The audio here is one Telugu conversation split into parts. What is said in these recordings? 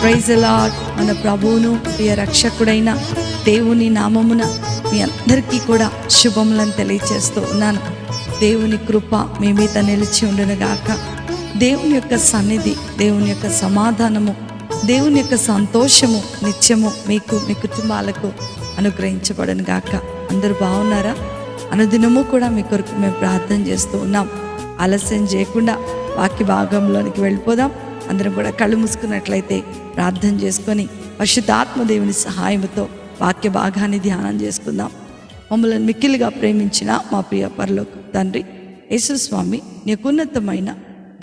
Praise the lord. మన ప్రభువును ప్రియ రక్షకుడైన దేవుని నామమున మీ అందరికీ కూడా శుభములను తెలియచేస్తూ ఉన్నాను. దేవుని కృప మీ మీద నిలిచి ఉండునుగాక. దేవుని యొక్క సన్నిధి, దేవుని యొక్క సమాధానము, దేవుని యొక్క సంతోషము నిత్యము మీకు, మీ కుటుంబాలకు అనుగ్రహించబడను గాక. అందరూ బాగున్నారా? అనుదినము కూడా మీ కొరకు మేము ప్రార్థన చేస్తూ ఉన్నాం. ఆలస్యం చేయకుండా వాక్య భాగంలోనికి వెళ్ళిపోదాం. అందరం కూడా కళ్ళు మూసుకున్నట్లయితే ప్రార్థన చేసుకొని పరిశుద్ధాత్మ దేవుని సహాయంతో వాక్య భాగాన్ని ధ్యానం చేసుకుందాం. మమ్మల్ని మిక్కిలిగా ప్రేమించిన మా ప్రియ పరలోక తండ్రి యేసు స్వామి, నీకున్నతమైన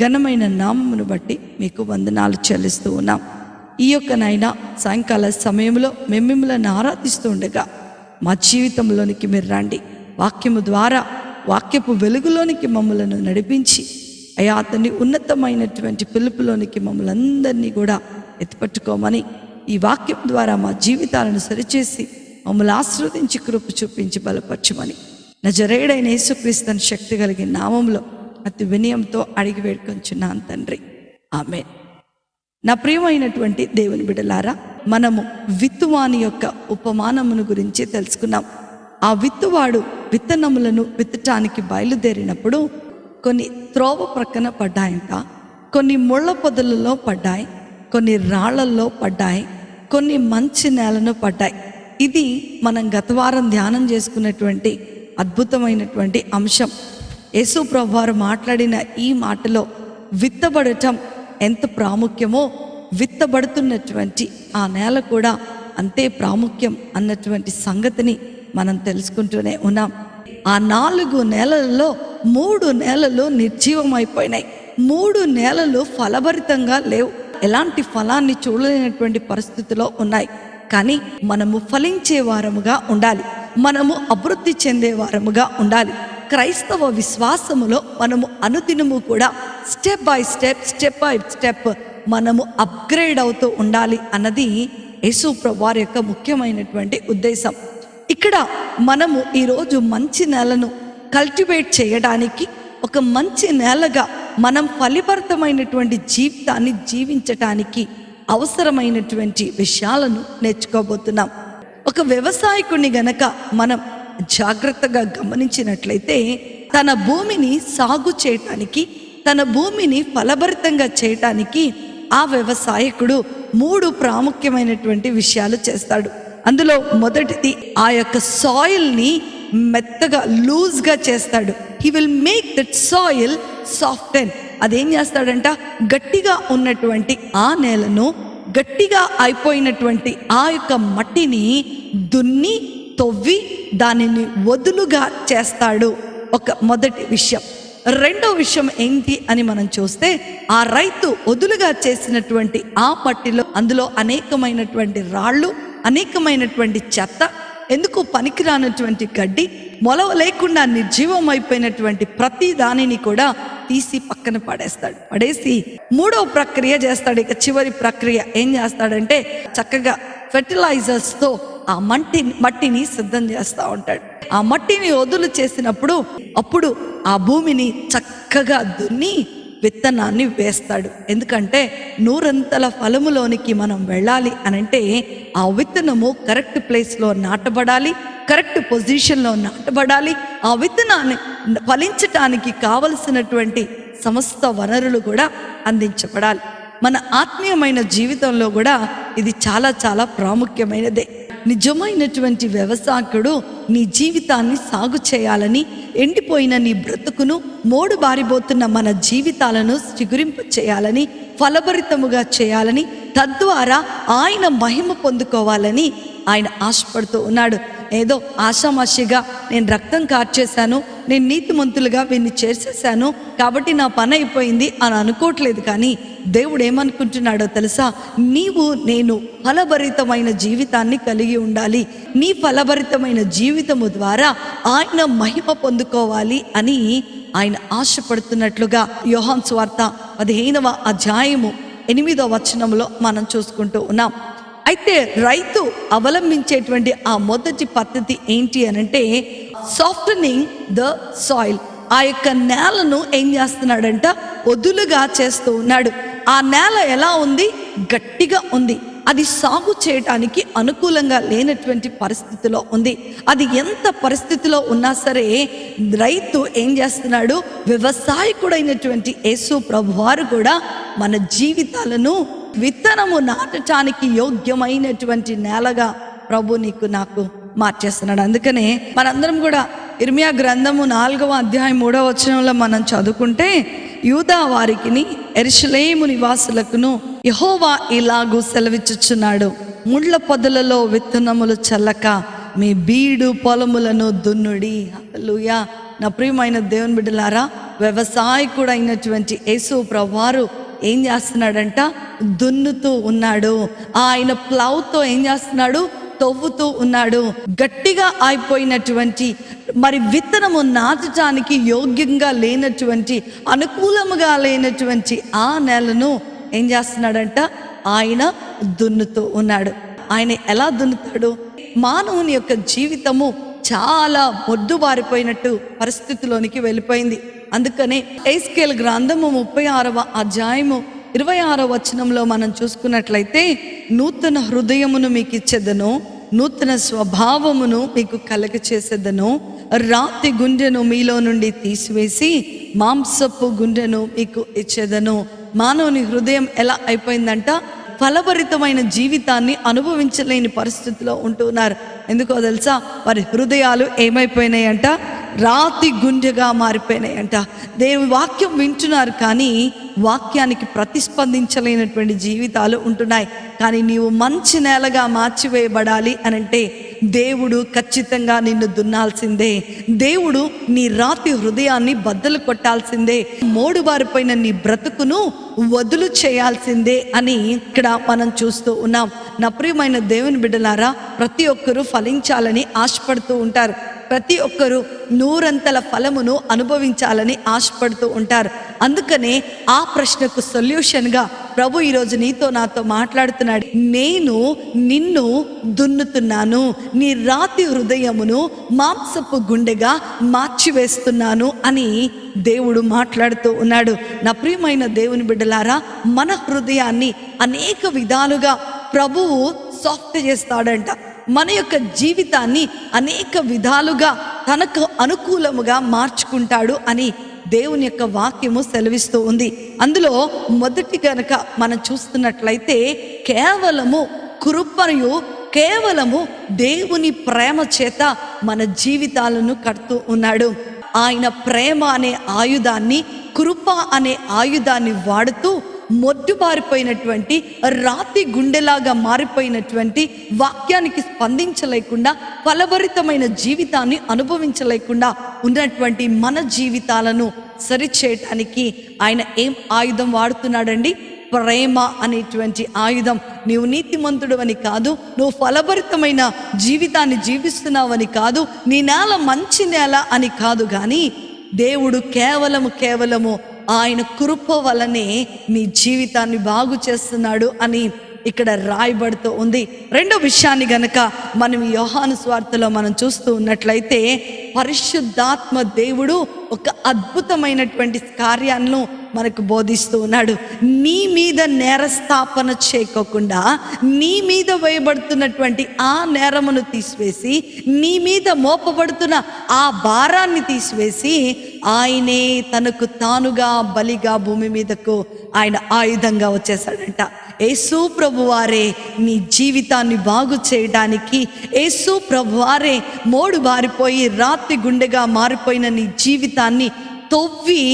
ఘనమైన నామమును బట్టి మీకు వందనాలు చెల్లిస్తూ ఉన్నాం. ఈ యొక్క నైనా సాయంకాల సమయంలో మేము మిమ్మల్ని ఆరాధిస్తూ ఉండగా మా జీవితంలోనికి మీరు రండి. వాక్యము ద్వారా, వాక్యపు వెలుగులోనికి మమ్మలను నడిపించి అయా అతన్ని ఉన్నతమైనటువంటి పిలుపులోనికి మమ్మల్ని అందరినీ కూడా ఎత్తిపట్టుకోమని, ఈ వాక్యం ద్వారా మా జీవితాలను సరిచేసి మమ్మల్ని ఆశీర్వదించి కృప చూపించి బలపరచమని నజరేయుడైన యేసుక్రీస్తు శక్తి కలిగిన నామంలో అతి వినయంతో అడిగి వేడుకొంచున్నాను తండ్రి, ఆమేన్. నా ప్రియమైనటువంటి దేవుని బిడ్డలారా, మనము విత్తువాని యొక్క ఉపమానమును గురించి తెలుసుకున్నాం. ఆ విత్తువాడు విత్తనములను విత్తటానికి బయలుదేరినప్పుడు కొన్ని త్రోవ ప్రక్కన పడ్డాయంట, కొన్ని ముళ్ళ పొదలలో పడ్డాయి, కొన్ని రాళ్లల్లో పడ్డాయి, కొన్ని మంచి నేలను పడ్డాయి. ఇది మనం గత వారం ధ్యానం చేసుకున్నటువంటి అద్భుతమైనటువంటి అంశం. యేసు ప్రభువారు మాట్లాడిన ఈ మాటలో విత్తబడటం ఎంత ప్రాముఖ్యమో, విత్తబడుతున్నటువంటి ఆ నేల కూడా అంతే ప్రాముఖ్యం అన్నటువంటి సంగతిని మనం తెలుసుకుంటూనే ఉన్నాం. ఆ 4 నేలలలో 3 నేలలు నిర్జీవమైపోయినాయి. 3 నేలలు ఫలభరితంగా లేవు. ఎలాంటి ఫలాన్ని చూడలేనటువంటి పరిస్థితిలో ఉన్నాయి. కానీ మనము ఫలించే వారముగా ఉండాలి, మనము అభివృద్ధి చెందే వారముగా ఉండాలి. క్రైస్తవ విశ్వాసములో మనము అనుదినము కూడా స్టెప్ బై స్టెప్ మనము అప్గ్రేడ్ అవుతూ ఉండాలి అన్నది యేసు ప్రభువారి యొక్క ముఖ్యమైనటువంటి ఉద్దేశం. ఇక్కడ మనము ఈరోజు మంచి నేలను కల్టివేట్ చేయడానికి, ఒక మంచి నేలగా మనం ఫలభరితమైనటువంటి జీవితాన్ని జీవించటానికి అవసరమైనటువంటి విషయాలను నేర్చుకోబోతున్నాం. ఒక వ్యవసాయకుని గనక మనం జాగ్రత్తగా గమనించినట్లయితే తన భూమిని సాగు చేయటానికి, తన భూమిని ఫలభరితంగా చేయటానికి ఆ వ్యవసాయకుడు 3 ప్రాముఖ్యమైనటువంటి విషయాలు చేస్తాడు. అందులో మొదటిది ఆ యొక్క సాయిల్ని మెత్తగా లూజ్గా చేస్తాడు. He will make that soil soften. అదేం చేస్తాడంట, గట్టిగా ఉన్నటువంటి ఆ నేలను, గట్టిగా అయిపోయినటువంటి ఆ యొక్క మట్టిని దున్ని తవ్వి దానిని వదులుగా చేస్తాడు. ఒక మొదటి విషయం. రెండో విషయం ఏంటి అని మనం చూస్తే, ఆ రైతు వదులుగా చేసినటువంటి ఆ మట్టిలో అందులో అనేకమైనటువంటి రాళ్ళు, అనేకమైనటువంటి చెత్త, ఎందుకు పనికిరానటువంటి గడ్డి, మొలవ లేకుండా నిర్జీవం అయిపోయినటువంటి ప్రతి దానిని కూడా తీసి పక్కన పడేసి మూడవ ప్రక్రియ చేస్తాడు. ఇక చివరి ప్రక్రియ ఏం చేస్తాడంటే, చక్కగా ఫెర్టిలైజర్స్తో ఆ మట్టిని సిద్ధం చేస్తూ ఉంటాడు. ఆ మట్టిని వదులు చేసినప్పుడు అప్పుడు ఆ భూమిని చక్కగా దున్ని విత్తనాన్ని వేస్తాడు. ఎందుకంటే 100 ఫలములోనికి మనం వెళ్ళాలి అనంటే ఆ విత్తనము కరెక్ట్ ప్లేస్లో నాటబడాలి, కరెక్ట్ పొజిషన్లో నాటబడాలి. ఆ విత్తనాన్ని ఫలించటానికి కావలసినటువంటి సమస్త వనరులు కూడా అందించబడాలి. మన ఆత్మీయమైన జీవితంలో కూడా ఇది చాలా చాలా ప్రాముఖ్యమైనదే. నిజమైనటువంటి వ్యవసాయకుడు నీ జీవితాన్ని సాగు చేయాలని, ఎండిపోయిన నీ బ్రతుకును, మోడు బారిపోతున్న మన జీవితాలను చిగురింప చేయాలని, ఫలభరితముగా చేయాలని, తద్వారా ఆయన మహిమ పొందుకోవాలని ఆయన ఆశపడుతూ ఉన్నాడు. ఏదో ఆషామాషిగా నేను రక్తం కార్చేశాను, నేను నీతిమంతులుగా వీన్ని చేసేసాను కాబట్టి నా పని అయిపోయింది అని అనుకోవట్లేదు. కానీ దేవుడు ఏమనుకుంటున్నాడో తెలుసా? నీవు నేను ఫలభరితమైన జీవితాన్ని కలిగి ఉండాలి. నీ ఫలభరితమైన జీవితము ద్వారా ఆయన మహిమ పొందుకోవాలి అని ఆయన ఆశపడుతున్నట్లుగా యోహాను సువార్త 15వ అధ్యాయము 8వ వచనంలో మనం చూసుకుంటూ ఉన్నాం. అయితే రైతు అవలంబించేటువంటి ఆ మొదటి పద్ధతి ఏంటి అనంటే, సాఫ్టనింగ్ ద సాయిల్. ఆ యొక్క నేలను ఏం చేస్తున్నాడంట, వదులుగా చేస్తూ ఉన్నాడు. ఆ నేల ఎలా ఉంది? గట్టిగా ఉంది, అది సాగు చేయటానికి అనుకూలంగా లేనటువంటి పరిస్థితిలో ఉంది. అది ఎంత పరిస్థితిలో ఉన్నా సరే రైతు ఏం చేస్తున్నాడు? వ్యవసాయకుడైనటువంటి యేసు ప్రభువారు కూడా మన జీవితాలను విత్తనము నాటడానికి యోగ్యమైనటువంటి నేలగా ప్రభు నీకు నాకు మార్చేస్తున్నాడు. అందుకనే మనందరం కూడా ఇర్మియా గ్రంథము 4వ అధ్యాయం 3వ వచనంలో మనం చదువుకుంటే, యూదా వారికిని యెరూషలేము నివాసులకును యెహోవా ఇలాగు సెలవిచ్చుచున్నాడు, ముళ్ళ పొదలలో విత్తనములు చల్లక మీ బీడు పొలములను దున్నుడి. హల్లెలూయా. నా ప్రియమైన దేవుని బిడ్డలారా, వ్యవసాయకుడైనటువంటి యేసు ప్రభువారు ఏం చేస్తున్నాడంట? దున్నుతూ ఉన్నాడు. ఆయన ప్లౌతో ఏం చేస్తున్నాడు? తవ్వుతూ ఉన్నాడు. గట్టిగా అయిపోయినటువంటి మరి విత్తనము నాటడానికి యోగ్యంగా లేనటువంటి, అనుకూలముగా లేనటువంటి ఆ నేలను ఏం చేస్తున్నాడంట? ఆయన దున్నుతూ ఉన్నాడు. ఆయన ఎలా దున్నుతాడు? మానవుని యొక్క జీవితము చాలా మొద్దుబారిపోయినట్టు పరిస్థితిలోనికి వెళ్ళిపోయింది. అందుకనే ఎహెజ్కేలు గ్రంథము 36వ అధ్యాయము 26వ వచనంలో మనం చూసుకున్నట్లయితే, నూతన హృదయమును మీకు ఇచ్చేదను, నూతన స్వభావమును మీకు కలగ చేసేదను, రాతి గుండెను మీలో నుండి తీసివేసి మాంసపు గుండెను మీకు ఇచ్చేదను. మానవుని హృదయం ఎలా అయిపోయిందంట? ఫలభరితమైన జీవితాన్ని అనుభవించలేని పరిస్థితిలో ఉంటున్నారు. ఎందుకో తెలుసా? వారి హృదయాలు ఏమైపోయినాయంట? రాతి గుండెగా మారిపోయినాయంట. దేవుని వాక్యం వింటున్నారు కానీ వాక్యానికి ప్రతిస్పందించలేనటువంటి జీవితాలు ఉంటున్నాయి. కానీ నీవు మంచి నేలగా మార్చివేయబడాలి అనంటే దేవుడు ఖచ్చితంగా నిన్ను దున్నాల్సిందే. దేవుడు నీ రాతి హృదయాన్ని బద్దలు కొట్టాల్సిందే. మోడుబారిపోయిన నీ బ్రతుకును వదులు చేయాల్సిందే అని ఇక్కడ మనం చూస్తూ ఉన్నాం. నా ప్రియమైన దేవుని బిడ్డలారా, ప్రతి ఒక్కరూ ఫలించాలని ఆశపడుతూ ఉంటారు. ప్రతి ఒక్కరూ 100 ఫలమును అనుభవించాలని ఆశపడుతూ ఉంటారు. అందుకనే ఆ ప్రశ్నకు సొల్యూషన్గా ప్రభు ఈరోజు నీతో నాతో మాట్లాడుతున్నాడు. నేను నిన్ను దున్నుతున్నాను, నీ రాతి హృదయమును మాంసపు గుండెగా మార్చివేస్తున్నాను అని దేవుడు మాట్లాడుతూ ఉన్నాడు. నా ప్రియమైన దేవుని బిడ్డలారా, మన హృదయాన్ని అనేక విధాలుగా ప్రభువు సాఫ్ట్ చేస్తాడంట. మన యొక్క జీవితాన్ని అనేక విధాలుగా తనకు అనుకూలముగా మార్చుకుంటాడు అని దేవుని యొక్క వాక్యము సెలవిస్తూ ఉంది. అందులో మొదటి కనుక మనం చూస్తున్నట్లయితే కేవలము కృపయు కేవలము దేవుని ప్రేమ చేత మన జీవితాలను కడుతూ ఉన్నాడు. ఆయన ప్రేమ అనే ఆయుధాన్ని, కృప అనే ఆయుధాన్ని వాడుతూ మొద్దుబారిపోయినటువంటి రాతి గుండెలాగా మారిపోయినటువంటి, వాక్యానికి స్పందించలేకుండా ఫలభరితమైన జీవితాన్ని అనుభవించలేకుండా ఉన్నటువంటి మన జీవితాలను సరిచేయటానికి ఆయన ఏం ఆయుధం వాడుతున్నాడండి? ప్రేమ అనేటువంటి ఆయుధం. నీవు నీతిమంతుడు అని కాదు, నువ్వు ఫలభరితమైన జీవితాన్ని జీవిస్తున్నావని కాదు, నీ నేల మంచి నేల అని కాదు, కానీ దేవుడు కేవలము ఆయన కృప వలనే నీ జీవితాన్ని బాగు చేస్తున్నాడు అని ఇక్కడ రాయబడుతూ ఉంది. రెండో విషయాన్ని గనక మనం యోహాను సువార్తలో మనం చూస్తూ ఉన్నట్లయితే, పరిశుద్ధాత్మ దేవుడు ఒక అద్భుతమైనటువంటి కార్యాలను మనకు బోధిస్తూ ఉన్నాడు. నీ మీద నేరస్థాపన చేయకోకుండా నీ మీద వేయబడుతున్నటువంటి ఆ నేరమును తీసివేసి, నీ మీద మోపబడుతున్న ఆ భారాన్ని తీసివేసి, ఆయనే తనకు తానుగా బలిగా భూమి మీదకు ఆయన ఆయుధంగా వచ్చేసాడంట. యేసు ప్రభువారే నీ జీవితాన్ని బాగు చేయడానికి, యేసు ప్రభువారే మోడు బారిపోయి రాతి గుండెగా మారిపోయిన నీ జీవితాన్ని తవ్వి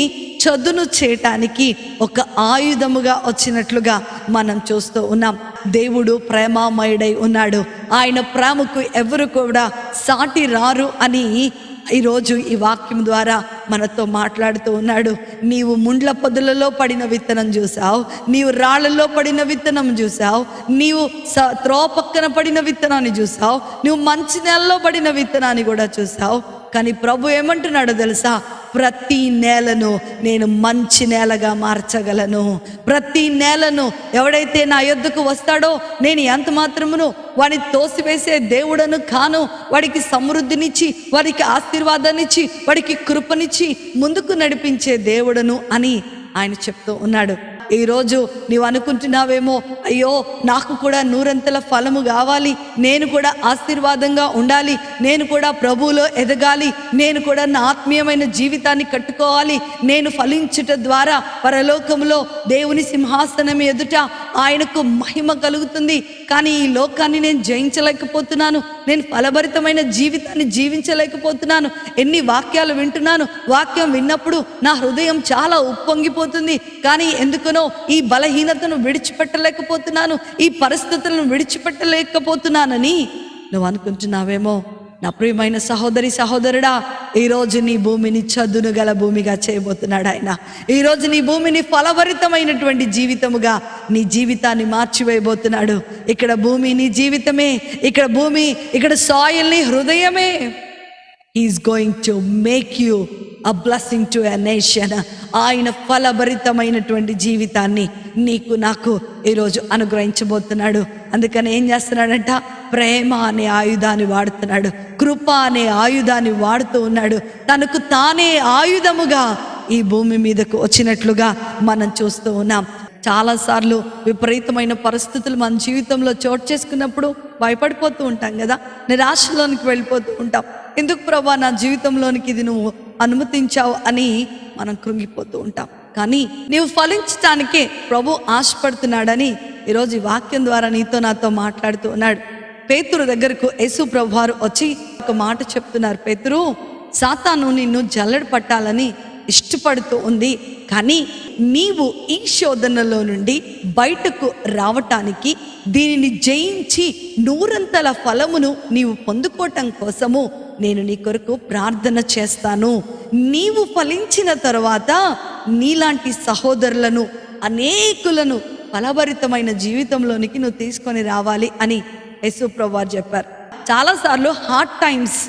చదును చేయటానికి ఒక ఆయుధముగా వచ్చినట్లుగా మనం చూస్తూ ఉన్నాం. దేవుడు ప్రేమామయుడై ఉన్నాడు. ఆయన ప్రేమకు ఎవరు కూడా సాటి రారు అని ఈరోజు ఈ వాక్యం ద్వారా మనతో మాట్లాడుతూ ఉన్నాడు. నీవు ముండ్ల పొదలలో పడిన విత్తనం చూసావు, నీవు రాళ్లలో పడిన విత్తనం చూసావు, నీవు త్రోవ పక్కన పడిన విత్తనాన్ని చూసావు, నువ్వు మంచి నేలలో పడిన విత్తనాన్ని కూడా చూసావు. కానీ ప్రభు ఏమంటున్నాడో తెలుసా? ప్రతి నేలను నేను మంచి నేలగా మార్చగలను. ప్రతి నేలను ఎవడైతే నా యొద్దకు వస్తాడో నేను ఎంత మాత్రమును వాడిని తోసివేసే దేవుడను కాను. వాడికి సమృద్ధినిచ్చి, వాడికి ఆశీర్వాదాన్నిచ్చి, వాడికి కృపనిచ్చి ముందుకు నడిపించే దేవుడను అని ఆయన చెప్తూ ఉన్నాడు. ఈరోజు నీవు అనుకుంటున్నావేమో, అయ్యో నాకు కూడా నూరంతల ఫలము కావాలి, నేను కూడా ఆశీర్వాదంగా ఉండాలి, నేను కూడా ప్రభువులో ఎదగాలి, నేను కూడా నా ఆత్మీయమైన జీవితాన్ని కట్టుకోవాలి, నేను ఫలించుట ద్వారా పరలోకంలో దేవుని సింహాసనం ఎదుట ఆయనకు మహిమ కలుగుతుంది. కానీ ఈ లోకాన్ని నేను జయించలేకపోతున్నాను, నేను ఫలభరితమైన జీవితాన్ని జీవించలేకపోతున్నాను. ఎన్ని వాక్యాలు వింటున్నాను, వాక్యం విన్నప్పుడు నా హృదయం చాలా ఉప్పొంగిపోతుంది. కానీ ఎందుకనో ఈ బలహీనతను విడిచిపెట్టలేకపోతున్నాను, ఈ పరిస్థితులను విడిచిపెట్టలేకపోతున్నానని నువ్వు అనుకుంటున్నావేమో. నా ప్రియమైన సహోదరి సహోదరుడా, ఈరోజు నీ భూమిని చదును గల భూమిగా చేయబోతున్నాడు ఆయన. ఈరోజు నీ భూమిని ఫలభరితమైనటువంటి జీవితముగా నీ జీవితాన్ని మార్చివేయబోతున్నాడు. ఇక్కడ భూమి నీ జీవితమే, ఇక్కడ భూమి, ఇక్కడ సాయిల్ నీ హృదయమే. He's going to make you a blessing to a nation. ఆయన ఫలభరితమైనటువంటి జీవితాన్ని నీకు నాకు ఈరోజు అనుగ్రహించబోతున్నాడు. అందుకని ఏం చేస్తున్నాడంట, ప్రేమ అనే ఆయుధాన్ని వాడుతున్నాడు, కృప అనే ఆయుధాన్ని వాడుతూ ఉన్నాడు. తనకు తానే ఆయుధముగా ఈ భూమి మీదకు వచ్చినట్లుగా మనం చూస్తూ ఉన్నాం. చాలాసార్లు విపరీతమైన పరిస్థితులు మన జీవితంలో చోటు చేసుకున్నప్పుడు భయపడిపోతూ ఉంటాం కదా, నిరాశలోనికి వెళ్ళిపోతూ ఉంటాం. ఎందుకు ప్రభా నా జీవితంలోనికి ఇది నువ్వు అనుమతించావు అని మనం కృంగిపోతూ ఉంటాం. కానీ నీవు ఫలించటానికే ప్రభు ఆశపడుతున్నాడని ఈరోజు ఈ వాక్యం ద్వారా నీతో నాతో మాట్లాడుతూ ఉన్నాడు. పేతురు దగ్గరకు యేసు ప్రభు వారు వచ్చి ఒక మాట చెప్తున్నారు. పేతురు, సాతాను నిన్ను జల్లెడ పట్టాలని ఇష్టపడుతూ ఉంది, కానీ నీవు ఈ శోధనలో నుండి బయటకు రావటానికి, దీనిని జయించి నూరంతల ఫలమును నీవు పొందుకోవటం కోసము నేను నీ కొరకు ప్రార్థన చేస్తాను. నీవు ఫలించిన తర్వాత నీలాంటి సహోదరులను, అనేకులను ఫలభరితమైన జీవితంలోనికి నువ్వు తీసుకొని రావాలి అని యేసు ప్రభువారు చెప్పారు. చాలాసార్లు హార్డ్ టైమ్స్,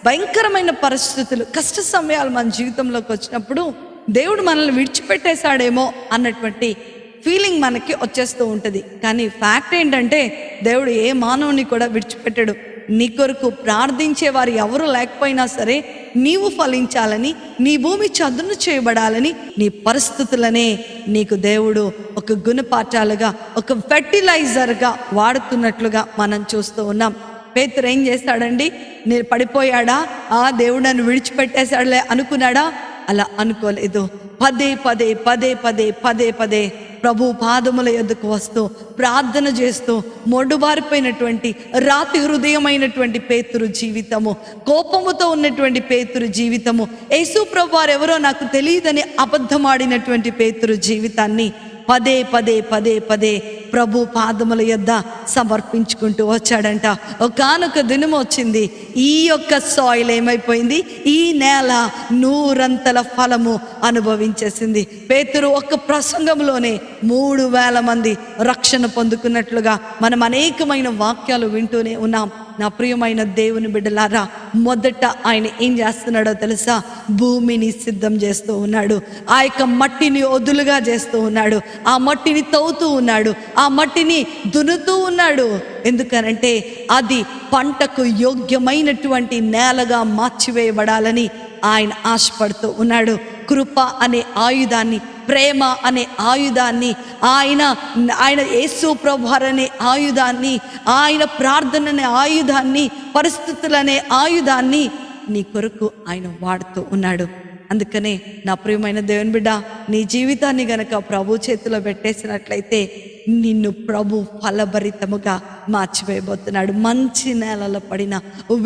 భయంకరమైన పరిస్థితులు, కష్ట సమయాలు మన జీవితంలోకి వచ్చినప్పుడు దేవుడు మనల్ని విడిచిపెట్టేశాడేమో అన్నటువంటి ఫీలింగ్ మనకి వచ్చేస్తూ ఉంటుంది. కానీ ఫ్యాక్ట్ ఏంటంటే దేవుడు ఏ మానవుని కూడా విడిచిపెట్టాడు. నీ కొరకు ప్రార్థించే వారు ఎవరు లేకపోయినా సరే నీవు ఫలించాలని, నీ భూమి చదును చేయబడాలని, నీ పరిస్థితులనే నీకు దేవుడు ఒక గుణపాఠాలుగా, ఒక ఫెర్టిలైజర్గా వాడుతున్నట్లుగా మనం చూస్తూ ఉన్నాం. పేతురు ఏం చేస్తాడండి, నేను పడిపోయాడా, దేవుడు నన్ను విడిచిపెట్టేశాడులే అనుకున్నాడా? అలా అనుకోలేదు. పదే పదే పదే పదే పదే పదే ప్రభు పాదముల యొద్దకు వస్తూ ప్రార్థన చేస్తూ మొండుబారిపోయినటువంటి రాతి హృదయమైనటువంటి పేతురు జీవితము, కోపముతో ఉన్నటువంటి పేతురు జీవితము, యేసు ప్రభు వారు ఎవరో నాకు తెలియదని అబద్ధమాడినటువంటి పేతురు జీవితాన్ని పదే పదే పదే పదే ప్రభు పాదముల యొద్ద సమర్పించుకుంటూ వచ్చాడంట. ఒకానొక దినం వచ్చింది, ఈ యొక్క సాయిల్ ఏమైపోయింది, ఈ నేల నూరంతల ఫలము అనుభవించేసింది. పేతురు ఒక్క ప్రసంగంలోనే 3,000 మంది రక్షణ పొందుకున్నట్లుగా మనం అనేకమైన వాక్యాలు వింటూనే ఉన్నాం. నా ప్రియమైన దేవుని బిడ్డలారా, మొదట ఆయన ఏం చేస్తున్నాడో తెలుసా? భూమిని సిద్ధం చేస్తూ ఉన్నాడు. ఆ యొక్క మట్టిని వదులుగా చేస్తూ ఉన్నాడు, ఆ మట్టిని తవ్వుతూ ఉన్నాడు, ఆ మట్టిని దున్నుతూ ఉన్నాడు. ఎందుకనంటే అది పంటకు యోగ్యమైనటువంటి నేలగా మార్చివేయబడాలని ఆయన ఆశపడుతూ ఉన్నాడు. కృప అనే ఆయుధాన్ని, ప్రేమ అనే ఆయుధాన్ని, ఆయన యేసు ప్రభువారు అనే ఆయుధాన్ని, ఆయన ప్రార్థన అనే ఆయుధాన్ని, పరిస్థితులనే ఆయుధాన్ని నీ కొరకు ఆయన వాడుతూ ఉన్నాడు. అందుకనే నా ప్రియమైన దేవుని బిడ్డ, నీ జీవితాన్ని గనక ప్రభు చేతిలో పెట్టేసినట్లయితే నిన్ను ప్రభు ఫలభరితముగా మార్చివేయబోతున్నాడు. మంచి నేలలో పడిన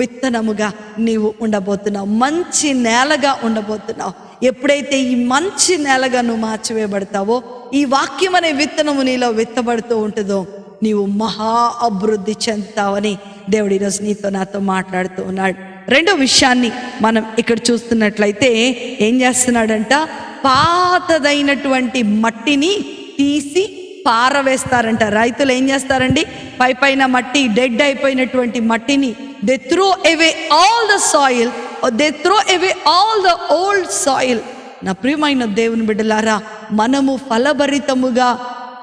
విత్తనముగా నీవు ఉండబోతున్నావు, మంచి నేలగా ఉండబోతున్నావు. ఎప్పుడైతే ఈ మంచి నేలగా నువ్వు మార్చివేయబడతావో, ఈ వాక్యం అనే విత్తనము నీలో విత్తబడుతూ ఉంటుందో, నీవు మహా అభివృద్ధి చెందుతావని దేవుడు ఈరోజు నీతో నాతో మాట్లాడుతూ ఉన్నాడు. రెండో విషయాన్ని మనం ఇక్కడ చూస్తున్నట్లయితే ఏం చేస్తున్నాడంట, పాతదైనటువంటి మట్టిని తీసి పారవేస్తారంట. రైతులు ఏం చేస్తారండి, పైన మట్టి, డెడ్ అయిపోయినటువంటి మట్టిని they throw away all the soil, they throw away all the old soil. నా ప్రియమైన దేవుని బిడ్డలారా, మనము ఫలభరితముగా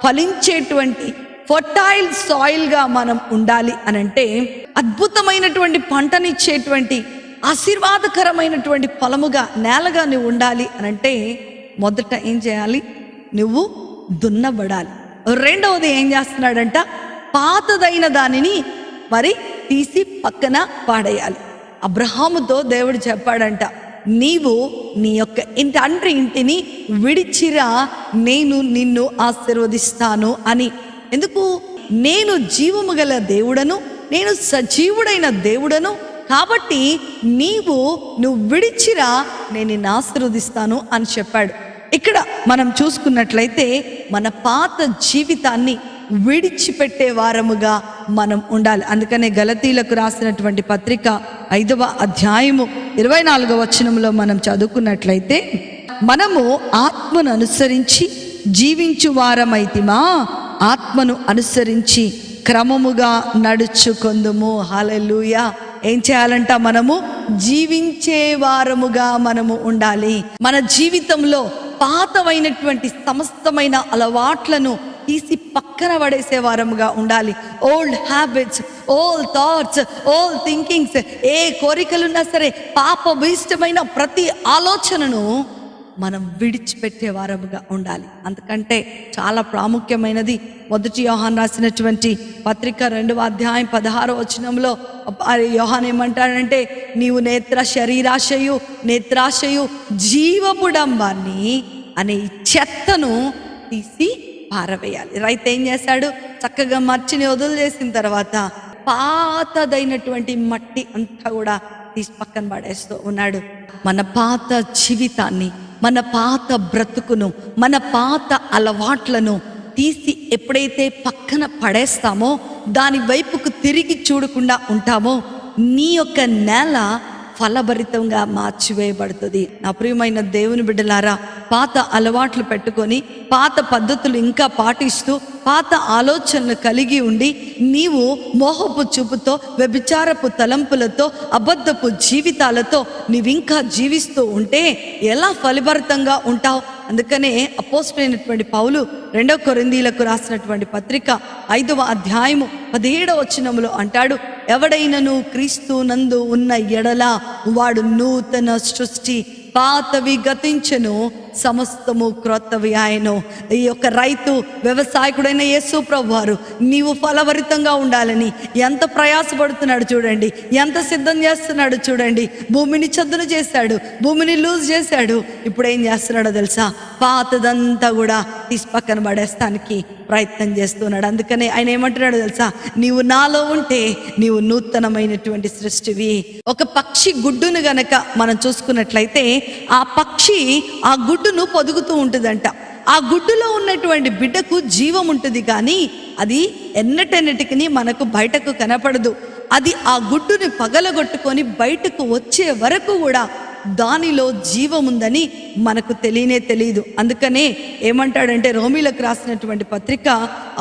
ఫలించేటువంటి ఫర్టైల్ సాయిల్గా మనం ఉండాలి అనంటే, అద్భుతమైనటువంటి పంటనిచ్చేటువంటి ఆశీర్వాదకరమైనటువంటి ఫలముగా నేలగా నువ్వు ఉండాలి అనంటే, మొదట ఏం చేయాలి? నువ్వు దున్నబడాలి. రెండవది ఏం చేస్తున్నాడంట, పాతదైన దానిని మరి తీసి పక్కన పాడేయాలి. అబ్రహాముతో దేవుడు చెప్పాడంట, నీవు నీ యొక్క తండ్రి ఇంటిని విడిచిరా, నేను నిన్ను ఆశీర్వదిస్తాను అని. ఎందుకు? నేను జీవము గల దేవుడను, నేను సజీవుడైన దేవుడను, కాబట్టి నువ్వు విడిచిరా, నేను నిన్ను ఆశీర్వదిస్తాను అని చెప్పాడు. ఇక్కడ మనం చూసుకున్నట్లయితే మన పాత జీవితాన్ని విడిచిపెట్టే వారముగా మనం ఉండాలి. అందుకనే గలతీలకు రాసినటువంటి పత్రిక 5వ అధ్యాయము 24వ వచనంలో మనం చదువుకున్నట్లయితే, మనము ఆత్మను అనుసరించి జీవించు వారమైతిమా, ఆత్మను అనుసరించి క్రమముగా నడుచుకొందుము. హల్లెలూయా. ఏం చేయాలంట? మనము జీవించే వారముగా మనము ఉండాలి. మన జీవితంలో పాతమైనటువంటి సమస్తమైన అలవాట్లను తీసి పక్కన పడేసే వారముగా ఉండాలి. Old habits, old thoughts, old thinkings, ఏ కోరికలున్నా సరే పాపభూయిష్టమైన ప్రతి ఆలోచనను మనం విడిచిపెట్టే వారముగా ఉండాలి. అందుకంటే చాలా ప్రాముఖ్యమైనది 1 యోహాను రాసినటువంటి పత్రిక 2వ అధ్యాయం 16వ వచనంలో యోహాను ఏమంటాడంటే, నీవు నేత్రాశయు జీవపుడంబాన్ని అనే ఈ చెత్తను తీసి పారవేయాలి. రైతు ఏం చేశాడు? చక్కగా మట్టిని వదిలేసిన తర్వాత పాతదైనటువంటి మట్టి అంతా కూడా తీసి పక్కన పడేస్తూ ఉన్నాడు. మన పాత జీవితాన్ని, మన పాత బ్రతుకును, మన పాత అలవాట్లను తీసి ఎప్పుడైతే పక్కన పడేస్తామో, దాని వైపుకు తిరిగి చూడకుండా ఉంటామో, నీ యొక్క నేల ఫలభరితంగా మార్చివేయబడుతుంది. నా ప్రియమైన దేవుని బిడ్డలారా, పాత అలవాట్లు పెట్టుకొని పాత పద్ధతులు ఇంకా పాటిస్తూ పాత ఆలోచనలు కలిగి ఉండి నీవు మోహపు చూపుతో, వ్యభిచారపు తలంపులతో, అబద్ధపు జీవితాలతో నీవింకా జీవిస్తూ ఉంటే ఎలా ఫలభరితంగా ఉంటావు? అందుకనే అపోస్తలుడైనటువంటి పౌలు 2 కొరింథీయులకు రాసినటువంటి పత్రిక 5వ అధ్యాయము 17వ వచనములో అంటాడు, ఎవడైనను క్రీస్తు నందు ఉన్న ఎడల వాడు నూతన సృష్టి, పాతవి గతించెను, సమస్తము క్రొత్తవి ఆయను. ఈ యొక్క రైతు వ్యవసాయకుడైన యేసు ప్రభు వారు నీవు ఫలభరితంగా ఉండాలని ఎంత ప్రయాసపడుతున్నాడు చూడండి, ఎంత సిద్ధం చేస్తున్నాడు చూడండి. భూమిని చదును చేశాడు, భూమిని లూజ్ చేశాడు. ఇప్పుడు ఏం చేస్తున్నాడో తెలుసా? పాతదంతా కూడా తీసి పక్కన పడేస్తానికి ప్రయత్నం చేస్తున్నాడు. అందుకనే ఆయన ఏమంటున్నాడో తెలుసా? నీవు నాలో ఉంటే నీవు నూతనమైనటువంటి సృష్టివి. ఒక పక్షి గుడ్డును గనక మనం చూసుకున్నట్లయితే ఆ పక్షి ఆ గుడ్డును పొదుగుతూ ఉంటుందంట. ఆ గుడ్డులో ఉన్నటువంటి బిడ్డకు జీవం ఉంటుంది, కానీ అది ఎన్నటెన్నటికి మనకు బయటకు కనపడదు. అది ఆ గుడ్డుని పగలగొట్టుకొని బయటకు వచ్చే వరకు కూడా దానిలో జీవం ఉందని మనకు తెలియదు. అందుకనే ఏమంటాడంటే, రోమీలకు రాసినటువంటి పత్రిక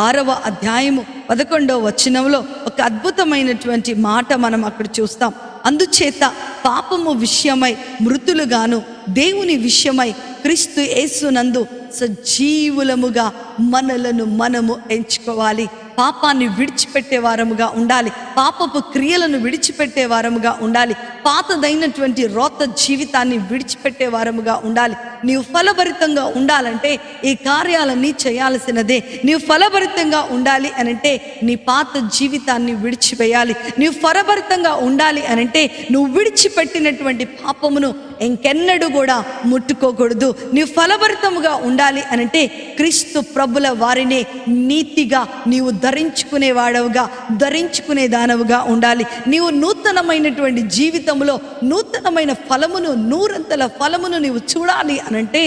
6వ అధ్యాయము 11వ వచనంలో ఒక అద్భుతమైనటువంటి మాట మనం అక్కడ చూస్తాం. అందుచేత పాపము విషయమై మృతులుగాను, దేవుని విషయమై క్రీస్తు యేసునందు సజీవులముగా మనలను మనము ఎంచుకోవాలి. పాపాన్ని విడిచిపెట్టే వారముగా ఉండాలి. పాపపు క్రియలను విడిచిపెట్టే వారముగా ఉండాలి. పాతదైనటువంటి రోత జీవితాన్ని విడిచిపెట్టే వారముగా ఉండాలి. నీవు ఫలభరితంగా ఉండాలంటే ఈ కార్యాలన్నీ చేయాల్సినదే. నీవు ఫలభరితంగా ఉండాలి అనంటే నీ పాత జీవితాన్ని విడిచివేయాలి. నీవు ఫలభరితంగా ఉండాలి అనంటే నువ్వు విడిచిపెట్టినటువంటి పాపమును ఇంకెన్నడూ కూడా ముట్టుకోకూడదు. నీవు ఫలభరితముగా ఉండాలి అనంటే క్రీస్తు ప్రభుల వారిని నీతిగా నీవు ధరించుకునేవాడవుగా, ధరించుకునే దానవుగా ఉండాలి. నీవు నూతనమైనటువంటి జీవితంలో నూతనమైన ఫలమును, 100 ఫలమును నీవు చూడాలి అనంటే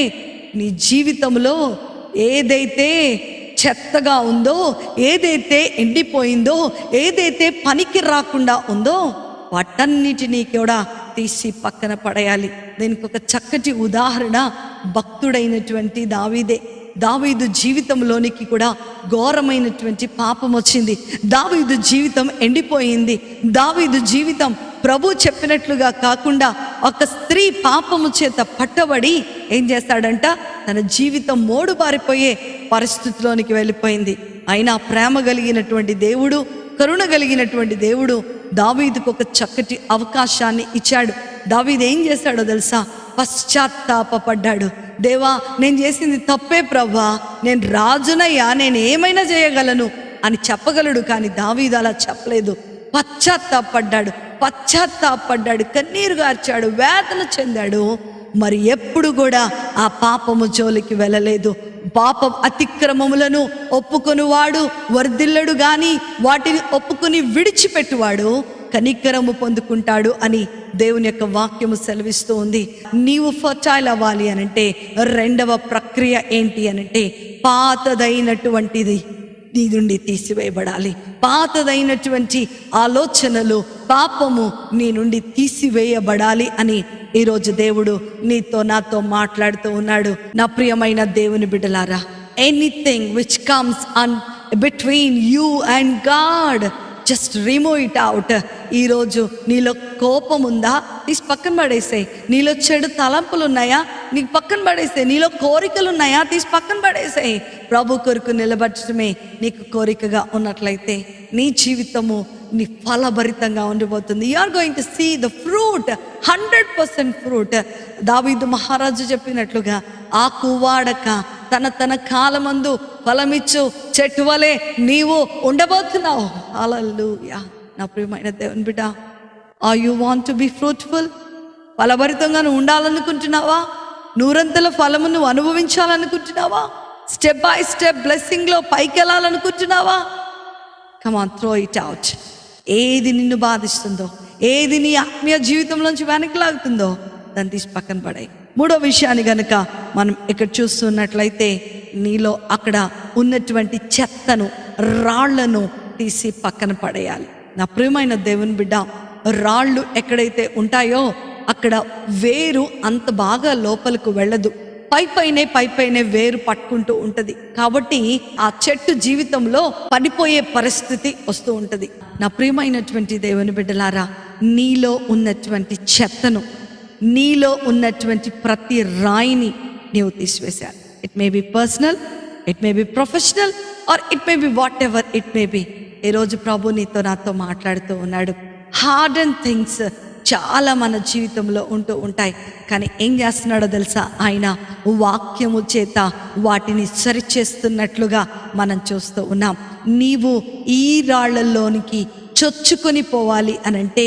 నీ జీవితంలో ఏదైతే చెత్తగా ఉందో, ఏదైతే ఎండిపోయిందో, ఏదైతే పనికి రాకుండా ఉందో వాటన్నిటినీ కూడా తీసి పక్కన పడేయాలి. దీనికి ఒక చక్కటి ఉదాహరణ భక్తుడైనటువంటి దావీదే. దావీదు జీవితంలోనికి కూడా ఘోరమైనటువంటి పాపం వచ్చింది. దావీదు జీవితం ఎండిపోయింది. దావీదు జీవితం ప్రభు చెప్పినట్లుగా కాకుండా ఒక స్త్రీ పాపము చేత పట్టబడి ఏం చేస్తాడంట, తన జీవితం మోడుబారిపోయే పరిస్థితిలోనికి వెళ్ళిపోయింది. అయినా ప్రేమ కలిగినటువంటి దేవుడు, కరుణ కలిగినటువంటి దేవుడు దావీదుకు ఒక చక్కటి అవకాశాన్ని ఇచ్చాడు. దావీదు ఏం చేశాడో తెలుసా? పశ్చాత్తాపడ్డాడు. దేవా నేను చేసింది తప్పే ప్రభా, నేను రాజునయ్యా, నేను ఏమైనా చేయగలను అని చెప్పగలడు. కానీ దావీదు అలా చెప్పలేదు. పశ్చాత్తాపడ్డాడు, కన్నీరు గార్చాడు, వేదన చెందాడు. మరి ఎప్పుడు కూడా ఆ పాపము జోలికి వెళ్ళలేదు. పాపం అతిక్రమములను ఒప్పుకొనివాడు వర్ధిల్లడు గాని వాటిని ఒప్పుకొని విడిచిపెట్టువాడు కనికరము పొందుకుంటాడు అని దేవుని యొక్క వాక్యము సెలవిస్తూ ఉంది. నీవు ఫర్టైల్ అవ్వాలి అనంటే రెండవ ప్రక్రియ ఏంటి అనంటే పాతదైనటువంటిది నీ నుండి తీసివేయబడాలి. పాతదైనటువంటి ఆలోచనలు, పాపము నీ నుండి తీసివేయబడాలి అని ఈరోజు దేవుడు నీతో నాతో మాట్లాడుతూ ఉన్నాడు. నా ప్రియమైన దేవుని బిడ్డలారా, anything which comes an between you and God, just remove it out. ఈరోజు నీలో కోపం ఉందా, తీసి పక్కన పడేసాయి. నీలో చెడు తలంపులు ఉన్నాయా, నీకు పక్కన పడేసాయి. నీలో కోరికలు ఉన్నాయా, తీసి పక్కన పడేసాయి. ప్రభు కొరకు నిలబడటమే నీకు కోరికగా ఉన్నట్లయితే నీ జీవితము నీ ఫలభరితంగా ఉండిపోతుంది. You are going to see the fruit, 100% fruit. దావీదు మహారాజు చెప్పినట్లుగా ఆకు వాడక తన కాలమందు ఫలమిచ్చు చెట్టు వలె నీవు ఉండబోతున్నావు. హల్లెలూయా. నా ప్రియమైన దేవుని బిడ్డ, are you want to be fruitful? ఫలభరితంగా నువ్వు ఉండాలనుకుంటున్నావా? నూరంతల ఫలము నువ్వు అనుభవించాలనుకుంటున్నావా? స్టెప్ బై స్టెప్ బ్లెస్సింగ్లో పైకి వెళ్ళాలనుకుంటున్నావా? Come on, throw it out. ఏది నిన్ను బాధిస్తుందో, ఏది నీ ఆత్మీయ జీవితంలోంచి వెనక్కి లాగుతుందో దాన్ని తీసి పక్కన పడాయి. మూడో విషయాన్ని గనుక మనం ఇక్కడ చూస్తున్నట్లయితే నీలో అక్కడ ఉన్నటువంటి చెత్తను, రాళ్లను తీసి పక్కన పడేయాలి. నా ప్రియమైన దేవుని బిడ్డ, రాళ్ళు ఎక్కడైతే ఉంటాయో అక్కడ వేరు అంత బాగా లోపలికి వెళ్ళదు. పైపైనే వేరు పట్టుకుంటూ ఉంటుంది. కాబట్టి ఆ చెట్టు జీవితంలో పడిపోయే పరిస్థితి వస్తూ ఉంటుంది. నా ప్రియమైనటువంటి దేవుని బిడ్డలారా, నీలో ఉన్నటువంటి చెత్తను, నీలో ఉన్నటువంటి ప్రతి రాయిని నీవు తీసివేశారు. It may be personal, it may be professional, or it may be whatever it may be. ఈరోజు ప్రభు నీతో నాతో మాట్లాడుతూ ఉన్నాడు. హార్డ్ అండ్ థింగ్స్ చాలా మన జీవితంలో ఉంటూ ఉంటాయి. కానీ ఏం చేస్తున్నాడో తెలుసా? ఆయన వాక్యము చేత వాటిని సరిచేస్తున్నట్లుగా మనం చూస్తూ ఉన్నాం. నీవు ఈ రాళ్లలోనికి చొచ్చుకొని పోవాలి అనంటే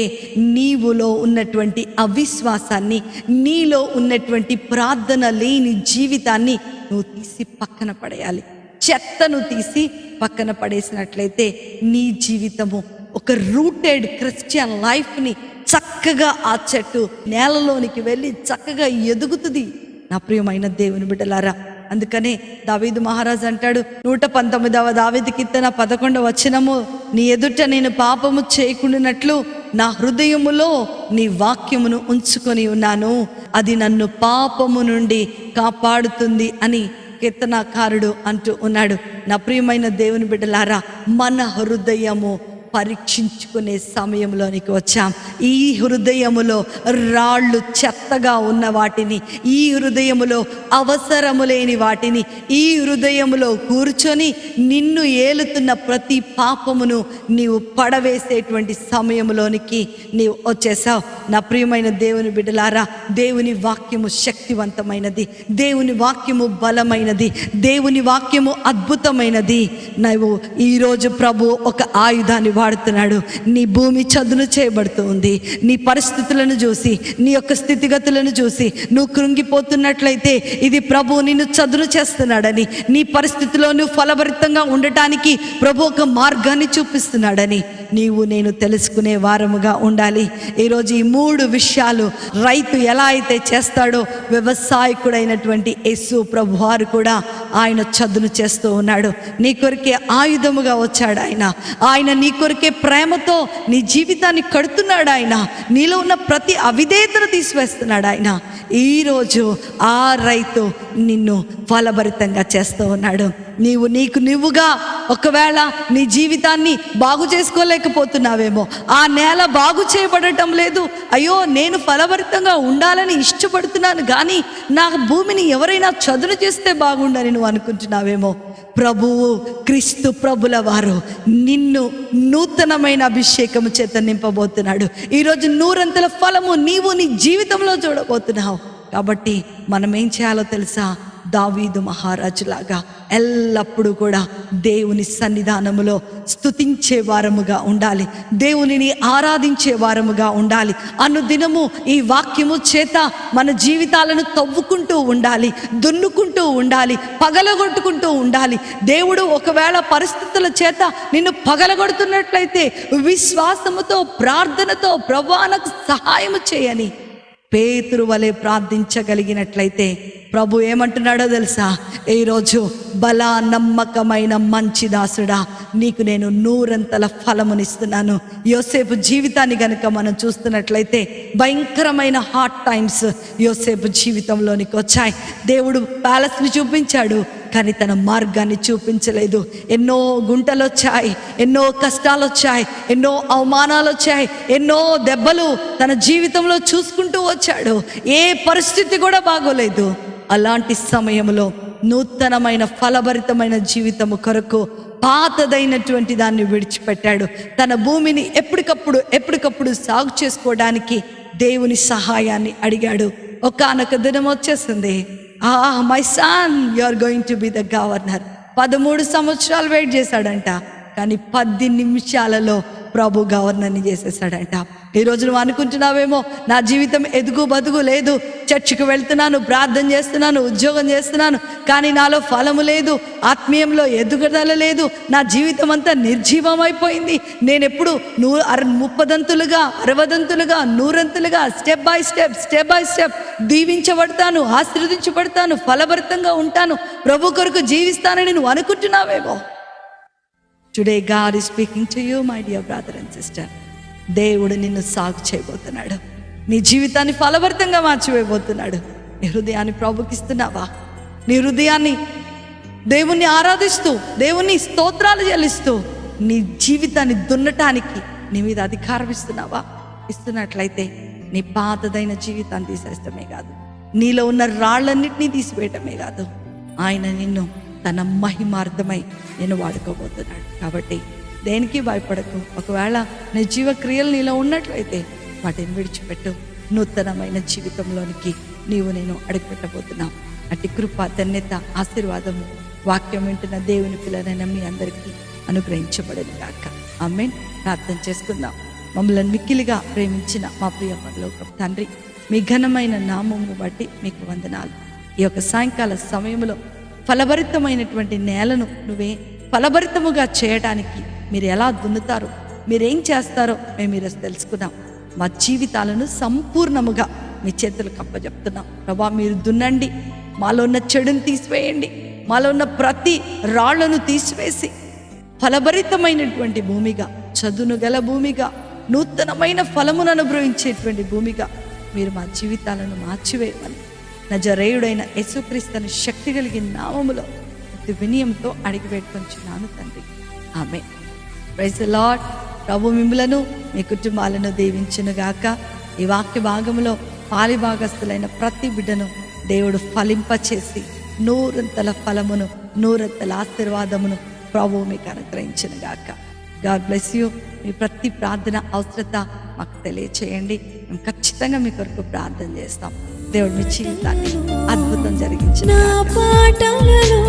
నీవులో ఉన్నటువంటి అవిశ్వాసాన్ని, నీలో ఉన్నటువంటి ప్రార్థన లేని జీవితాన్ని నువ్వు తీసి పక్కన పడేయాలి. చెత్తను తీసి పక్కన పడేసినట్లయితే నీ జీవితము ఒక రూటెడ్ క్రిస్టియన్ లైఫ్ని చక్కగా ఆ చెట్టు నేలలోనికి వెళ్ళి చక్కగా ఎదుగుతుంది. నా ప్రియమైన దేవుని బిడ్డలారా, అందుకనే దావీదు మహారాజు అంటాడు, 119వ దావీదు కీర్తన 11వ వచనము, నీ ఎదుట నేను పాపము చేయకుండానట్లు నా హృదయములో నీ వాక్యమును ఉంచుకొని ఉన్నాను, అది నన్ను పాపము నుండి కాపాడుతుంది అని కీర్తనాకారుడు అంటూ ఉన్నాడు. నా ప్రియమైన దేవుని బిడ్డలారా, మన హృదయము పరీక్షించుకునే సమయంలోనికి వచ్చాం. ఈ హృదయములో రాళ్ళు చెత్తగా ఉన్న వాటిని, ఈ హృదయములో అవసరము లేని వాటిని, ఈ హృదయములో కూర్చొని నిన్ను ఏలుతున్న ప్రతి పాపమును నీవు పడవేసేటువంటి సమయంలోనికి నీవు వచ్చేసావు. నా ప్రియమైన దేవుని బిడ్డలారా, దేవుని వాక్యము శక్తివంతమైనది, దేవుని వాక్యము బలమైనది, దేవుని వాక్యము అద్భుతమైనది. నువ్వు ఈరోజు ప్రభు ఒక ఆయుధాన్ని వాడుతున్నాడు. నీ భూమి చదును చేయబడుతూ ఉంది. నీ పరిస్థితులను చూసి, నీ యొక్క స్థితిగతులను చూసి నువ్వు కృంగిపోతున్నట్లయితే ఇది ప్రభు నిన్ను చదును చేస్తున్నాడని, నీ పరిస్థితిలో నువ్వు ఫలభరితంగా ఉండటానికి ప్రభు ఒక మార్గాన్ని చూపిస్తున్నాడని నీవు నేను తెలుసుకునే వారముగా ఉండాలి. ఈరోజు ఈ 3 విషయాలు రైతు ఎలా అయితే చేస్తాడో వ్యవసాయకుడైనటువంటి యేసు ప్రభు వారు కూడా ఆయన చదును చేస్తూ ఉన్నాడు. నీ కొరికే ఆయుధముగా వచ్చాడు ఆయన నీ కొరికే ప్రేమతో నీ జీవితాన్ని కడుతున్నాడు. ఆయన నీలో ఉన్న ప్రతి అవిధేయతను తీసివేస్తున్నాడు. ఆయన ఈరోజు ఆ రైతు నిన్ను ఫలభరితంగా చేస్తూ ఉన్నాడు. నీకు నువ్వుగా ఒకవేళ నీ జీవితాన్ని బాగు చేసుకోలేకపోతున్నావేమో, ఆ నేల బాగు చేయబడటం లేదు, అయ్యో నేను ఫలభరితంగా ఉండాలని ఇష్టపడుతున్నాను కానీ నా భూమిని ఎవరైనా చదును చేస్తే బాగుండని నువ్వు అనుకుంటున్నావేమో. ప్రభువు క్రీస్తు ప్రభుల వారు నిన్ను నూతనమైన అభిషేకము చేత నింపబోతున్నాడు. ఈరోజు 100 ఫలము నీవు నీ జీవితంలో చూడబోతున్నావు. కాబట్టి మనం ఏం చేయాలో తెలుసా? దావీదు మహారాజులాగా ఎల్లప్పుడూ కూడా దేవుని సన్నిధానములో స్తుతించే వారముగా ఉండాలి, దేవునిని ఆరాధించే వారముగా ఉండాలి. అనుదినము ఈ వాక్యము చేత మన జీవితాలను తవ్వుకుంటూ ఉండాలి, దున్నుకుంటూ ఉండాలి, పగలగొట్టుకుంటూ ఉండాలి. దేవుడు ఒకవేళ పరిస్థితుల చేత నిన్ను పగలగొడుతున్నట్లయితే విశ్వాసముతో, ప్రార్థనతో ప్రభువా నాకు సహాయము చేయని పేతురు వలె ప్రార్థించగలిగినట్లయితే ప్రభు ఏమంటున్నాడో తెలుసా? ఈరోజు బలా నమ్మకమైన మంచి దాసుడా, నీకు నేను 100 ఫలమునిస్తున్నాను. యోసేపు జీవితాన్ని గనుక మనం చూస్తున్నట్లయితే భయంకరమైన హార్డ్ టైమ్స్ యోసేపు జీవితంలోనికి వచ్చాయి. దేవుడు ప్యాలెస్ని చూపించాడు, కానీ తన మార్గాన్ని చూపించలేదు. ఎన్నో గుంటలు వచ్చాయి, ఎన్నో కష్టాలు వచ్చాయి, ఎన్నో అవమానాలు వచ్చాయి, ఎన్నో దెబ్బలు తన జీవితంలో చూసుకుంటూ వచ్చాడు. ఏ పరిస్థితి కూడా బాగోలేదు. అలాంటి సమయంలో నూతనమైన ఫలభరితమైన జీవితము కొరకు పాతదైనటువంటి దాన్ని విడిచిపెట్టాడు. తన భూమిని ఎప్పటికప్పుడు సాగు చేసుకోవడానికి దేవుని సహాయాన్ని అడిగాడు. ఒకానొక దినం వచ్చేసింది, my son you are going to be the governor. 13 సంవత్సరాలు వెయిట్ చేశాడంట, కానీ 10 నిమిషాలలో ప్రభు గవర్నర్ని చేసేసాడంట. ఈరోజు నువ్వు అనుకుంటున్నావేమో, నా జీవితం ఎదుగు బతుకు లేదు, చర్చికి వెళ్తున్నాను, ప్రార్థన చేస్తున్నాను, ఉద్యోగం చేస్తున్నాను, కానీ నాలో ఫలము లేదు, ఆత్మీయంలో ఎదుగుదల లేదు, నా జీవితం అంతా నిర్జీవమైపోయింది. నేను ఎప్పుడు 30 60 100 స్టెప్ బై స్టెప్ దీవించబడతాను, ఆశీర్వదించబడతాను, ఫలభరితంగా ఉంటాను, ప్రభు కొరకు జీవిస్తానని నువ్వు అనుకుంటున్నావేమో. Today God is speaking to you my dear brother and sister. దేవుడు నిన్ను సాగు చేయబోతున్నాడు, నీ జీవితాన్ని ఫలభరితంగా మార్చివేయబోతున్నాడు. నీ హృదయాన్ని ప్రభుకిస్తున్నావా? నీ హృదయాన్ని దేవుణ్ణి ఆరాధిస్తూ, దేవుని స్తోత్రాలు చెల్లిస్తూ నీ జీవితాన్ని దున్నటానికి నీ మీద అధికారం ఇస్తున్నావా? ఇస్తున్నట్లయితే నీ పాతదైన జీవితాన్ని తీసేయటమే కాదు, నీలో ఉన్న రాళ్ళన్నిటినీ తీసివేయటమే కాదు, ఆయన నిన్ను తన మహిమార్థమై నేను వాడుకోబోతున్నాడు. కాబట్టి దేనికి భయపడకు. ఒకవేళ నీ జీవక్రియలు నీలో ఉన్నట్లయితే వాటిని విడిచిపెట్టు. నూతనమైన జీవితంలోనికి నేను అడుగుపెట్టబోతున్నాం. అట్టి కృప, ధన్యత, ఆశీర్వాదము వాక్యం వింటున్న దేవుని పిల్లలైన మీ అందరికీ అనుగ్రహించబడను గాక. ఆమేన్. ప్రార్థన చేసుకుందాం. మమ్మల్ని మిక్కిలిగా ప్రేమించిన మా ప్రియ పరలోకపు తండ్రి, మీ ఘనమైన నామమును బట్టి మీకు వందనాలు. ఈ యొక్క సాయంకాల సమయంలో ఫలభరితమైనటువంటి నేలను నువ్వే ఫలభరితముగా చేయడానికి మీరు ఎలా దున్నుతారో, మీరేం చేస్తారో మేము ఈరోజు తెలుసుకున్నాం. మా జీవితాలను సంపూర్ణముగా మీ చేతులకు అప్పచెప్తున్నాం. ప్రభా, మీరు దున్నండి, మాలో ఉన్న చెడును తీసివేయండి, మాలో ఉన్న ప్రతి రాళ్లను తీసివేసి ఫలభరితమైనటువంటి భూమిగా, చదును గల భూమిగా, నూతనమైన ఫలమును అనుభవించేటువంటి భూమిగా మీరు మా జీవితాలను మార్చివేయమని నజరేయుడైన యేసుక్రీస్తుని శక్తి కలిగిన నామములో వినయంతో అడిగి పెట్టుకొంచున్నాను తండ్రి. ఆమేన్. Praise the Lord. ప్రభు మిమ్ములను మీ కుటుంబాలను దీవించునుగాక. ఈ వాక్య భాగంలో పాలిభాగస్తులైన ప్రతి బిడ్డను దేవుడు ఫలింపచేసి 100 ఫలమును, 100 ఆశీర్వాదమును ప్రభు మీకు అనుగ్రహించునుగాక. God bless you. మీ ప్రతి ప్రార్థన అవసరత మాకు తెలియచేయండి. మేము ఖచ్చితంగా మీ కొరకు ప్రార్థన చేస్తాం. దేవుడు మీ జీవితాన్ని అద్భుతం జరిగించిన పాటలలో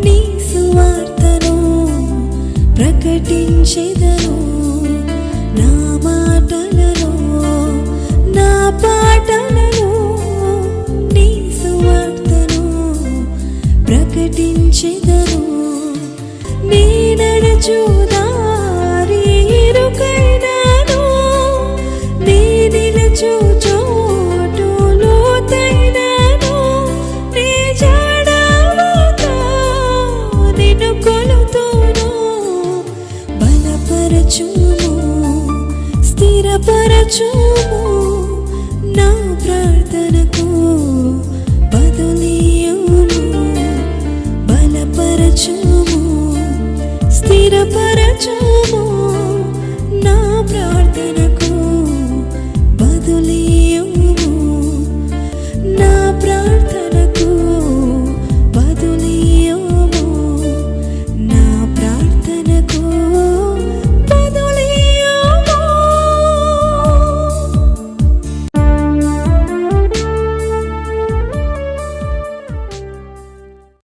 నీ సువార్తను ప్రకటించెదను. నా మాటలలో, నా పాటలలో నీ సువార్తను ప్రకటించెదను. నీ నడచు దారి ఇరుకైనాను, నీ నిలచు చోటు లోతైనాను, నీ జాడవతో నిన్ను కొలుతును. బలపరచుము, స్థిరపరచుము, నా ప్రార్థనకు బదులియుము. బలపరచుము, స్థిరపరచుము, నా ప్రార్థనకు